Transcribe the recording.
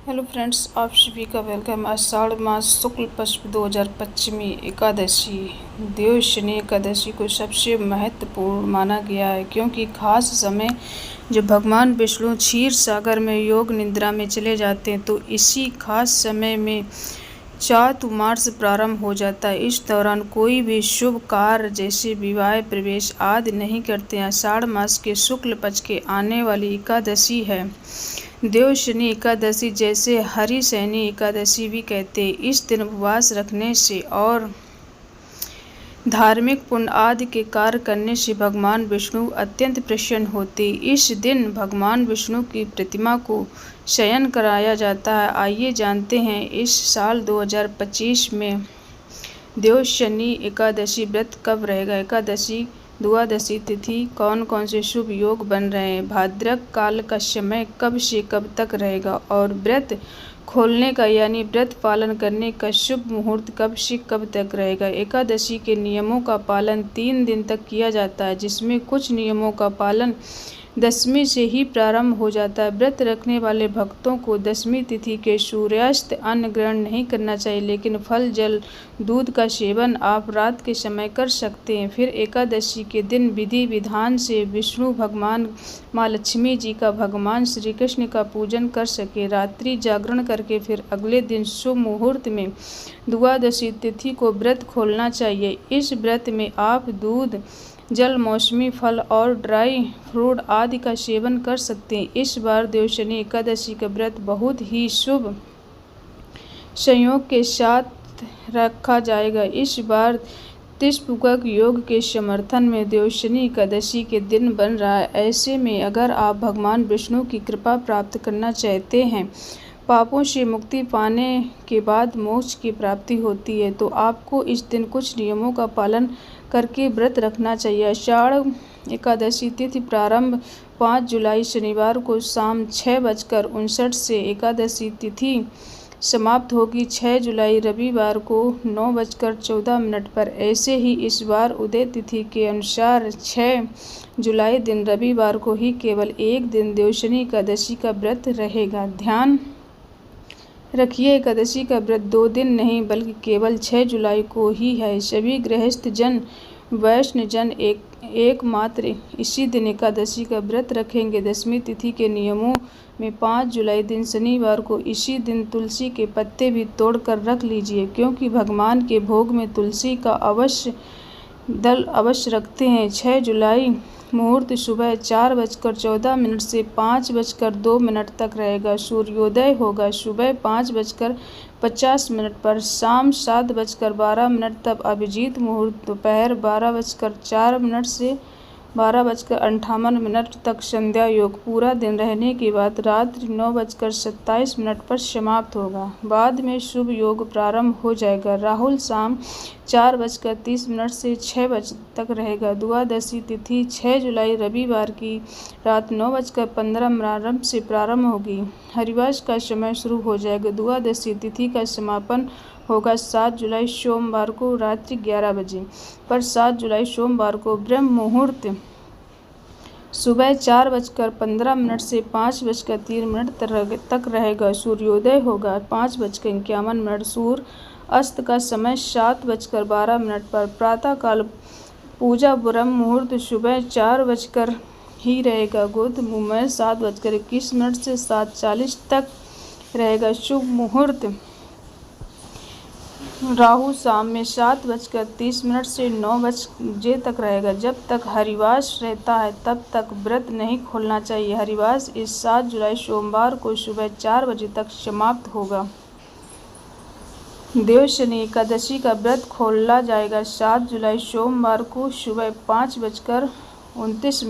Hello friends, आप सभी का वेलकम। आषाढ़ मास शुक्ल पक्ष 2025 एकादशी देवशनी एकादशी को सबसे महत्वपूर्ण माना गया है, क्योंकि खास समय जब भगवान विष्णु क्षीर सागर में योग निद्रा में चले जाते हैं, तो इसी खास समय में चातुर्मास प्रारंभ हो जाता है। इस दौरान कोई भी शुभ कार्य जैसे विवाह प्रवेश आदि नहीं करते हैं। आषाढ़ मास के शुक्ल पक्ष के आने वाली एकादशी है देवशनी एकादशी, जैसे हरिशयनी एकादशी भी कहते हैं। इस दिन उपवास रखने से और धार्मिक पुण्य आदि के कार्य करने से भगवान विष्णु अत्यंत प्रसन्न होते। इस दिन भगवान विष्णु की प्रतिमा को शयन कराया जाता है। आइए जानते हैं इस साल 2025 में देवशनी एकादशी व्रत कब रहेगा। एकादशी द्वादशी तिथि कौन कौन से शुभ योग बन रहे हैं, भाद्रक काल का समय कब से कब तक रहेगा, और व्रत खोलने का यानी व्रत पालन करने का शुभ मुहूर्त कब से कब तक रहेगा। एकादशी के नियमों का पालन 3 दिन तक किया जाता है, जिसमें कुछ नियमों का पालन दशमी से ही प्रारंभ हो जाता है। व्रत रखने वाले भक्तों को दशमी तिथि के सूर्यास्त अन्न ग्रहण नहीं करना चाहिए, लेकिन फल जल दूध का सेवन आप रात के समय कर सकते हैं। फिर एकादशी के दिन विधि विधान से विष्णु भगवान, माँ लक्ष्मी जी का, भगवान श्री कृष्ण का पूजन कर सके। रात्रि जागरण करके फिर अगले दिन शुभ मुहूर्त में द्वादशी तिथि को व्रत खोलना चाहिए। इस व्रत में आप दूध, जल, मौसमी फल और ड्राई फ्रूट आदि का सेवन कर सकते हैं। इस बार देवशनी एकादशी का व्रत बहुत ही शुभ संयोग के साथ रखा जाएगा। इस बार तिष्पुकक योग के समर्थन में देवशनी एकादशी के दिन बन रहा है। ऐसे में अगर आप भगवान विष्णु की कृपा प्राप्त करना चाहते हैं, पापों से मुक्ति पाने के बाद मोक्ष की प्राप्ति होती है, तो आपको इस दिन कुछ नियमों का पालन करके व्रत रखना चाहिए। आषाढ़ एकादशी तिथि प्रारंभ 5 जुलाई शनिवार को शाम 6:59 से एकादशी तिथि समाप्त होगी 6 जुलाई रविवार को 9:14 पर। ऐसे ही इस बार उदय तिथि के अनुसार 6 जुलाई दिन रविवार को ही केवल एक दिन देवशनी एकादशी का व्रत रहेगा। ध्यान रखिए, एकादशी का व्रत 2 दिन नहीं बल्कि केवल 6 जुलाई को ही है। सभी गृहस्थ जन, वैष्णव जन एकमात्र इसी दिन एकादशी का व्रत रखेंगे। दशमी तिथि के नियमों में 5 जुलाई दिन शनिवार को इसी दिन तुलसी के पत्ते भी तोड़कर रख लीजिए, क्योंकि भगवान के भोग में तुलसी का अवश्य रखते हैं। 6 जुलाई मुहूर्त सुबह 4:14 से 5:02 तक रहेगा। सूर्योदय होगा सुबह 5:50 पर। शाम 7:12 तक अभिजीत मुहूर्त। दोपहर 12:04 से 12:58 तक संध्या योग। पूरा दिन रहने के बाद रात्रि 9:27 पर समाप्त होगा। बाद में शुभ योग प्रारंभ हो जाएगा। राहुल शाम 4:30 से 6 बजे तक रहेगा। द्वादशी तिथि 6 जुलाई रविवार की रात 9:15 से प्रारंभ होगी। हरिवास का समय शुरू हो जाएगा। द्वादशी तिथि का समापन होगा 7 जुलाई सोमवार को रात्रि 11 बजे पर। 7 जुलाई सोमवार को ब्रह्म मुहूर्त सुबह 4:15 से 5:03 तक रहेगा। सूर्योदय होगा 5:51। सूर्य अस्त का समय 7:12 पर। प्रातःकाल पूजा ब्रह्म मुहूर्त सुबह 4 बजकर ही रहेगा। गोद मुहूर्त 7:21 से 7:40 तक रहेगा। शुभ मुहूर्त राहु शाम में 7:30 से 9 बजे तक रहेगा। जब तक हरिवास रहता है तब तक व्रत नहीं खोलना चाहिए। हरिवास इस 7 जुलाई सोमवार को सुबह 4 बजे तक समाप्त होगा। देवशनी एकादशी का व्रत खोला जाएगा 7 जुलाई सोमवार को सुबह 5:29